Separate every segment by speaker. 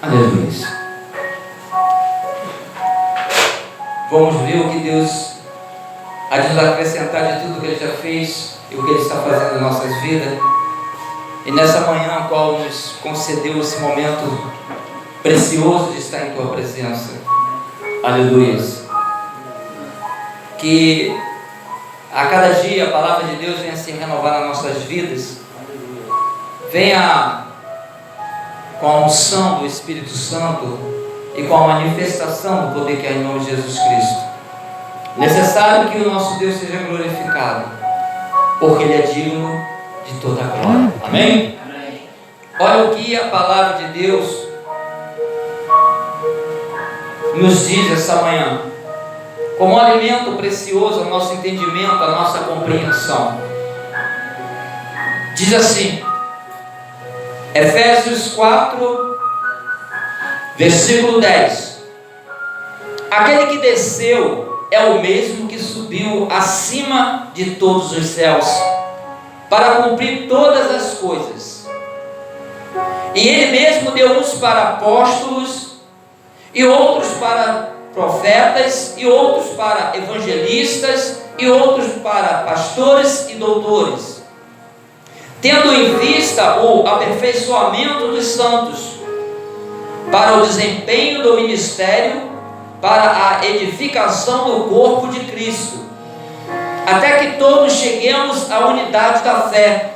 Speaker 1: Aleluia. Vamos ver o que Deus há de nos acrescentar de tudo que Ele já fez e o que Ele está fazendo em nossas vidas. E nessa manhã, a qual nos concedeu esse momento precioso de estar em Tua presença. Aleluia. Que a cada dia a palavra de Deus venha se renovar nas nossas vidas. Venha com a unção do Espírito Santo e com a manifestação do poder que há em nome de Jesus Cristo. Necessário que o nosso Deus seja glorificado, porque Ele é digno de toda a glória. Amém? Olha o que a palavra de Deus nos diz essa manhã, como um alimento precioso ao nosso entendimento, à nossa compreensão. Diz assim, Efésios 4, versículo 10: aquele que desceu é o mesmo que subiu acima de todos os céus, para cumprir todas as coisas. E Ele mesmo deu uns para apóstolos, e outros para profetas, e outros para evangelistas, e outros para pastores e doutores, tendo em vista o aperfeiçoamento dos santos, para o desempenho do ministério, para a edificação do corpo de Cristo, até que todos cheguemos à unidade da fé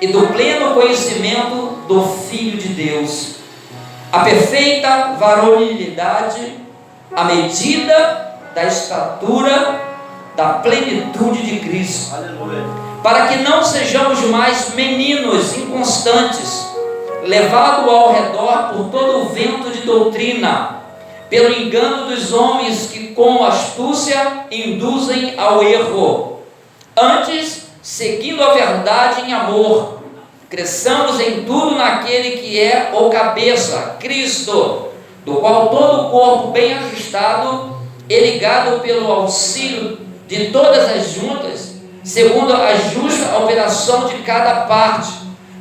Speaker 1: e do pleno conhecimento do Filho de Deus, a perfeita varonilidade, à medida da estatura da plenitude de Cristo. Aleluia. Para que não sejamos mais meninos inconstantes, levados ao redor por todo o vento de doutrina, pelo engano dos homens que com astúcia induzem ao erro. Antes, seguindo a verdade em amor, cresçamos em tudo naquele que é o cabeça, Cristo, do qual todo o corpo bem ajustado e ligado pelo auxílio de todas as juntas, segundo a justa operação de cada parte,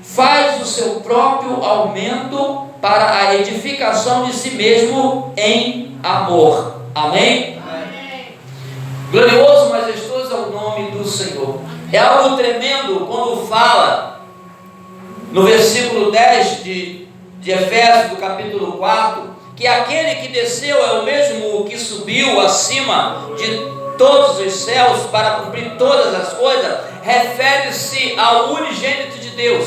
Speaker 1: faz o seu próprio aumento para a edificação de si mesmo em amor. Amém? Amém. Glorioso, majestoso é o nome do Senhor. É algo tremendo quando fala no versículo 10 de Efésios, do capítulo 4, que aquele que desceu é o mesmo que subiu acima de todos os céus para cumprir todas as coisas. Refere-se ao unigênito de Deus,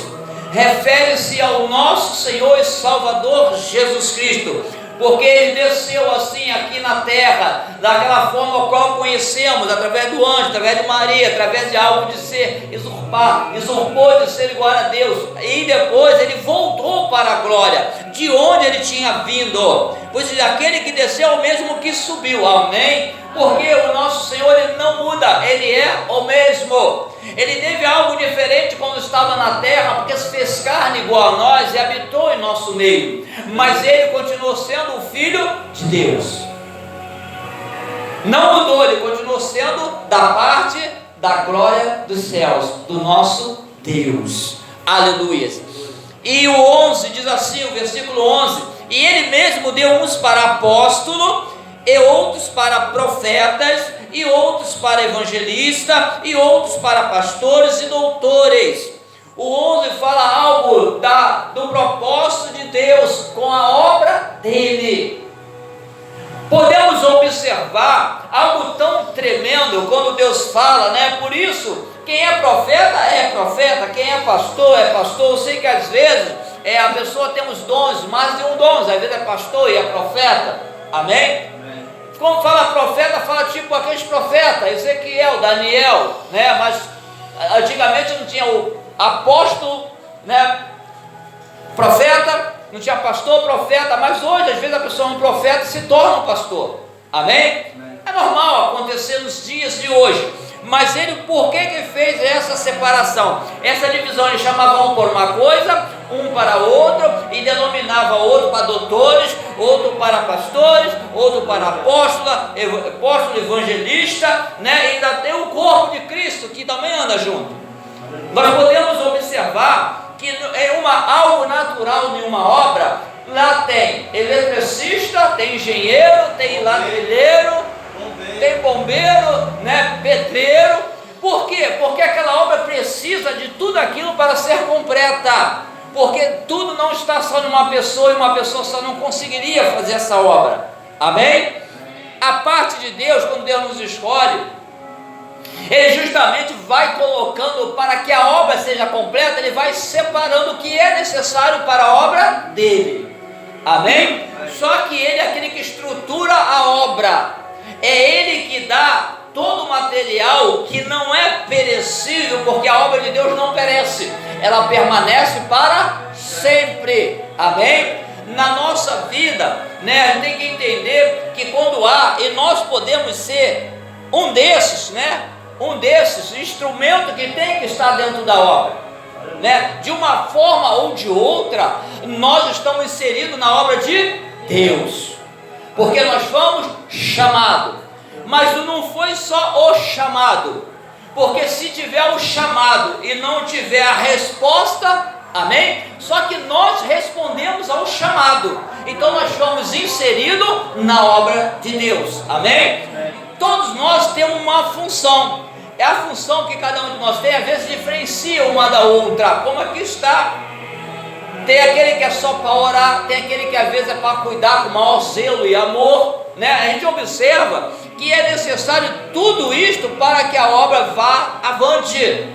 Speaker 1: refere-se ao nosso Senhor e Salvador Jesus Cristo, porque Ele desceu assim aqui na terra, daquela forma a qual conhecemos, através do anjo, através de Maria, através de algo de ser usurpou de ser igual a Deus, e depois Ele voltou para a glória, de onde Ele tinha vindo, pois aquele que desceu é o mesmo que subiu. Amém? Porque o nosso Senhor, Ele não muda, Ele é o mesmo. Ele teve algo diferente quando estava na terra, porque se fez carne igual a nós e habitou em nosso meio, mas Ele continuou sendo o Filho de Deus, não mudou, Ele continuou sendo da parte da glória dos céus, do nosso Deus. Aleluia. E o 11 diz assim, o versículo 11: e Ele mesmo deu uns para apóstolo, e outros para profetas, e outros para evangelistas, e outros para pastores e doutores. O 11 fala algo do propósito de Deus com a obra dele. Podemos observar algo tão tremendo quando Deus fala, né? Por isso, quem é profeta, quem é pastor. Eu sei que às vezes a pessoa tem os dons, mais de um dom, às vezes é pastor e é profeta. Amém? Quando fala profeta, fala tipo aqueles profetas, Ezequiel, Daniel, né? Mas antigamente não tinha o apóstolo, né? Profeta, não tinha pastor, profeta, mas hoje às vezes a pessoa é um profeta e se torna um pastor. Amém? É normal acontecer nos dias de hoje. Mas Ele, por que fez essa separação? Essa divisão, Ele chamava um por uma coisa, um para outro, e denominava outro para doutores, outro para pastores, outro para apóstolo, evangelista, né? E ainda tem o corpo de Cristo que também anda junto. Nós podemos observar que é algo natural em uma obra, Lá tem eletricista, tem engenheiro, tem ladrilheiro, tem bombeiro, né, pedreiro. Por quê? Porque aquela obra precisa de tudo aquilo para ser completa. Porque tudo não está só numa pessoa, e uma pessoa só não conseguiria fazer essa obra. Amém? A parte de Deus, quando Deus nos escolhe, Ele justamente vai colocando para que a obra seja completa. Ele vai separando o que é necessário para a obra dele. Amém? Só que Ele é aquele que estrutura a obra. É Ele que dá todo o material que não é perecível, porque a obra de Deus não perece, ela permanece para sempre. Amém? Na nossa vida, né, a gente tem que entender que quando há, e nós podemos ser um desses, né, um desses instrumentos que tem que estar dentro da obra, né, de uma forma ou de outra, nós estamos inseridos na obra de Deus, porque nós fomos chamados. Mas não foi só o chamado, porque se tiver o chamado e não tiver a resposta, amém? Só que nós respondemos ao chamado, então nós fomos inseridos na obra de Deus, amém? Todos nós temos uma função, é a função que cada um de nós tem, às vezes diferencia uma da outra, como aqui está. Tem aquele que é só para orar, tem aquele que às vezes é para cuidar com maior zelo e amor, né? A gente observa que é necessário tudo isto para que a obra vá avante,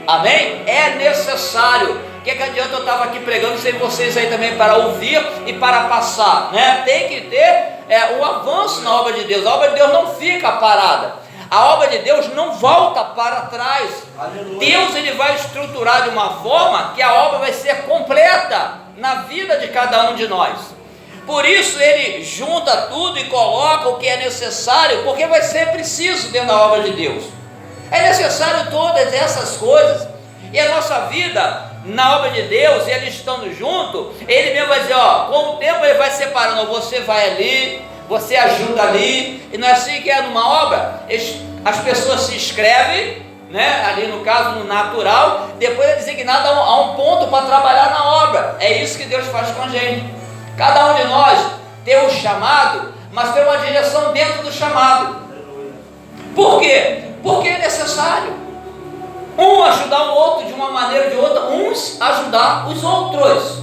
Speaker 1: amém? É necessário. O que adianta eu estava aqui pregando sem vocês aí também para ouvir e para passar, né? Tem que ter o avanço na obra de Deus. A obra de Deus não fica parada. A obra de Deus não volta para trás. Aleluia. Deus, ele vai estruturar de uma forma que a obra vai ser completa na vida de cada um de nós. Por isso ele junta tudo e coloca o que é necessário, porque vai ser preciso dentro da obra de Deus. É necessário todas essas coisas. E a nossa vida na obra de Deus, ele estando junto, ele mesmo vai dizer, ó, com o tempo ele vai separando, você vai ali, você ajuda ali, e não é assim que é numa obra. As pessoas se inscrevem, né, ali no caso no natural, depois é designado a um ponto para trabalhar na obra. É isso que Deus faz com a gente. Cada um de nós tem um chamado, mas tem uma direção dentro do chamado. Por quê? Porque é necessário um ajudar o outro de uma maneira ou de outra, uns ajudar os outros.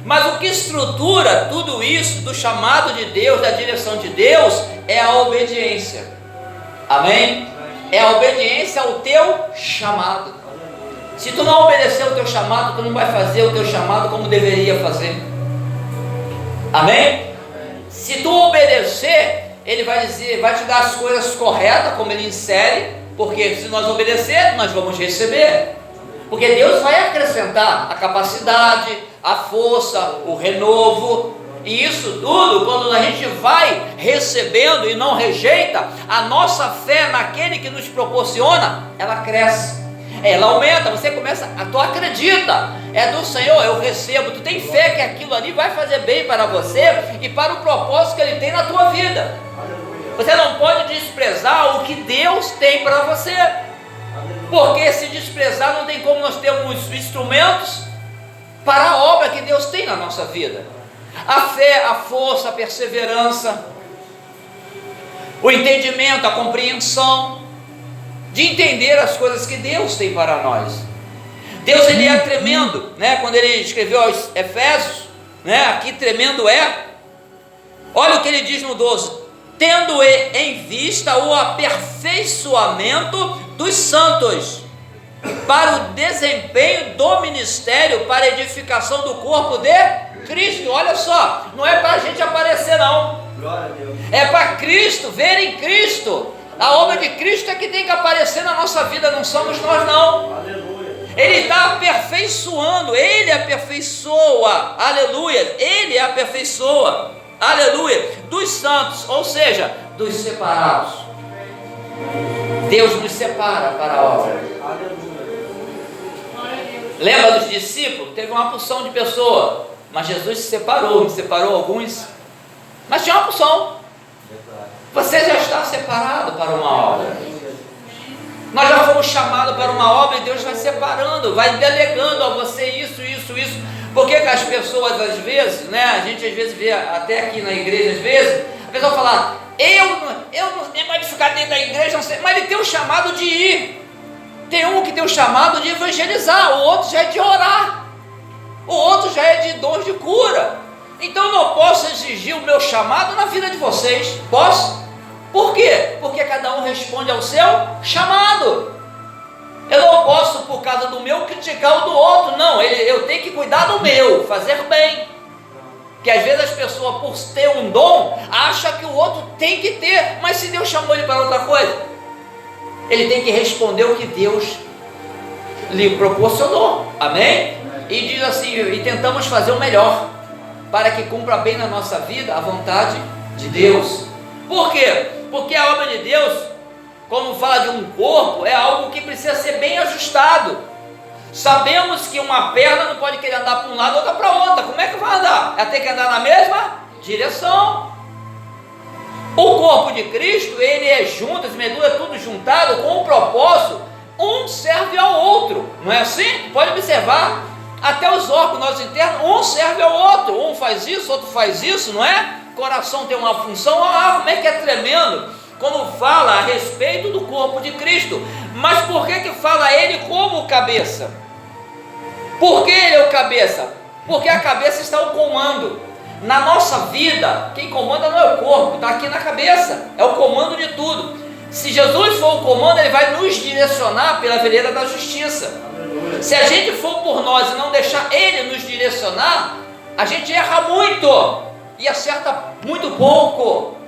Speaker 1: Mas o que estrutura tudo isso do chamado de Deus, da direção de Deus, é a obediência. Amém? É a obediência ao teu chamado. Se tu não obedecer ao teu chamado, tu não vai fazer o teu chamado como deveria fazer. Amém? Se tu obedecer, ele vai dizer, vai te dar as coisas corretas, como ele insere, porque se nós obedecer, nós vamos receber. Porque Deus vai acrescentar a capacidade, a força, o renovo, e isso tudo, quando a gente vai recebendo e não rejeita, a nossa fé naquele que nos proporciona, ela cresce, ela aumenta. Você começa, tu acredita, é do Senhor, eu recebo, tu tem fé que aquilo ali vai fazer bem para você e para o propósito que Ele tem na tua vida. Você não pode desprezar o que Deus tem para você, porque se desprezar, não tem como nós termos instrumentos para a obra que Deus tem na nossa vida. A fé, a força, a perseverança, o entendimento, a compreensão de entender as coisas que Deus tem para nós. Deus, ele é tremendo, né? Quando ele escreveu aos Efésios, né? Aqui tremendo é. Olha o que ele diz no 12: tendo em vista o aperfeiçoamento dos santos, para o desempenho do ministério, para a edificação do corpo de Cristo. Olha só, não é para a gente aparecer não, é para Cristo, ver em Cristo. A obra de Cristo é que tem que aparecer na nossa vida, não somos nós não. Ele está aperfeiçoando, Ele aperfeiçoa, aleluia, Ele aperfeiçoa, aleluia, dos santos, ou seja, dos separados. Deus nos separa para a obra. Lembra dos discípulos? Teve uma porção de pessoas, mas Jesus se separou alguns, mas tinha uma porção. Você já está separado para uma obra. Nós já fomos chamados para uma obra e Deus vai separando, vai delegando a você isso. Porque que as pessoas às vezes, né, a gente às vezes vê até aqui na igreja, às vezes, a pessoa fala, eu não tenho mais de ficar dentro da igreja, não sei, mas ele tem o chamado de ir. Tem um que tem o chamado de evangelizar, o outro já é de orar, o outro já é de dons de cura. Então eu não posso exigir o meu chamado na vida de vocês, posso? Por quê? Porque cada um responde ao seu chamado. Eu não posso, por causa do meu, criticar o do outro, não, eu tenho que cuidar do meu, fazer bem. Porque às vezes as pessoas, por ter um dom, acham que o outro tem que ter, mas se Deus chamou ele para outra coisa, ele tem que responder o que Deus lhe proporcionou, amém? E diz assim, e tentamos fazer o melhor, para que cumpra bem na nossa vida a vontade de Deus. Por quê? Porque a obra de Deus, como fala de um corpo, é algo que precisa ser bem ajustado. Sabemos que uma perna não pode querer andar para um lado, outra para outra. Como é que vai andar? Ela tem que andar na mesma direção. O corpo de Cristo, ele é junto, as medulas tudo juntado com um propósito. Um serve ao outro, não é assim? Pode observar, até os órgãos nossos internos, um serve ao outro. Um faz isso, outro faz isso, não é? O coração tem uma função, como é que é tremendo quando fala a respeito do corpo de Cristo. Mas por que fala ele como cabeça? Por que ele é o cabeça? Porque a cabeça está o comando. Na nossa vida, quem comanda não é o corpo, está aqui na cabeça, é o comando de tudo. Se Jesus for o comando, ele vai nos direcionar pela vereda da justiça. Se a gente for por nós e não deixar ele nos direcionar, a gente erra muito e acerta muito pouco.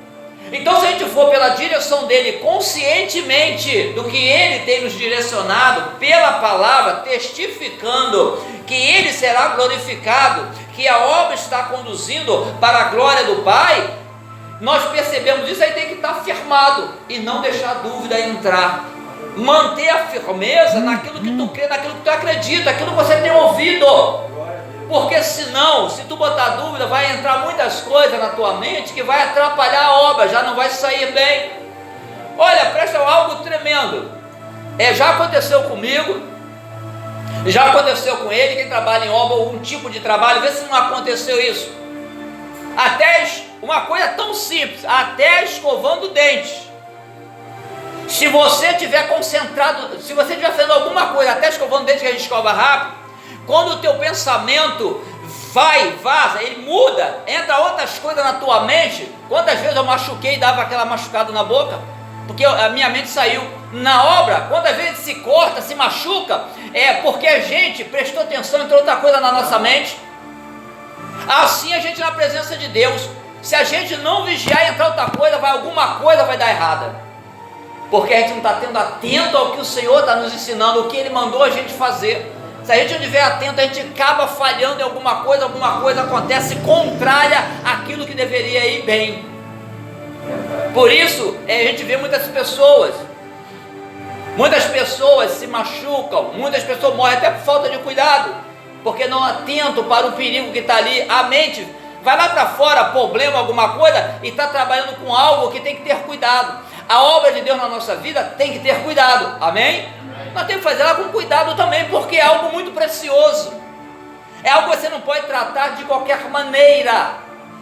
Speaker 1: Então, se a gente for pela direção dele, conscientemente do que ele tem nos direcionado, pela palavra, testificando que ele será glorificado, que a obra está conduzindo para a glória do Pai, nós percebemos isso, aí tem que estar firmado e não deixar a dúvida entrar. Manter a firmeza naquilo que tu crê, naquilo que tu acredita, aquilo que você tem ouvido. Porque senão, se tu botar dúvida, vai entrar muitas coisas na tua mente que vai atrapalhar a obra, já não vai sair bem. Olha, presta algo tremendo. Já aconteceu comigo, já aconteceu com ele, quem trabalha em obra, algum tipo de trabalho, vê se não aconteceu isso. Até uma coisa tão simples, até escovando dentes. Se você estiver concentrado, se você estiver fazendo alguma coisa, até escovando dentes, que a gente escova rápido, quando o teu pensamento vaza, ele muda, entra outras coisas na tua mente. Quantas vezes eu machuquei e dava aquela machucada na boca? Porque a minha mente saiu. Na obra, quantas vezes se corta, se machuca, porque a gente prestou atenção, entrou outra coisa na nossa mente. Assim a gente na presença de Deus, se a gente não vigiar e entrar outra coisa, alguma coisa vai dar errada. Porque a gente não está tendo atento ao que o Senhor está nos ensinando, o que Ele mandou a gente fazer. Se a gente não estiver atento, a gente acaba falhando em alguma coisa acontece contrária àquilo que deveria ir bem. Por isso, a gente vê muitas pessoas se machucam, muitas pessoas morrem até por falta de cuidado, porque não atentam para o perigo que está ali. A mente vai lá para fora, problema, alguma coisa, e está trabalhando com algo que tem que ter cuidado. A obra de Deus na nossa vida tem que ter cuidado, amém? Nós temos que fazer ela com cuidado também, porque é algo muito precioso, é algo que você não pode tratar de qualquer maneira.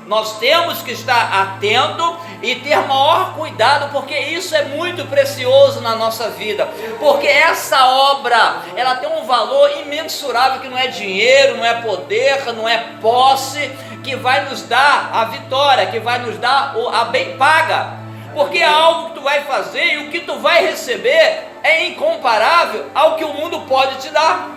Speaker 1: Nós temos que estar atento e ter maior cuidado, porque isso é muito precioso na nossa vida, porque essa obra, ela tem um valor imensurável, que não é dinheiro, não é poder, não é posse, que vai nos dar a vitória, que vai nos dar a bem paga, porque é algo que tu vai fazer e o que tu vai receber é incomparável ao que o mundo pode te dar.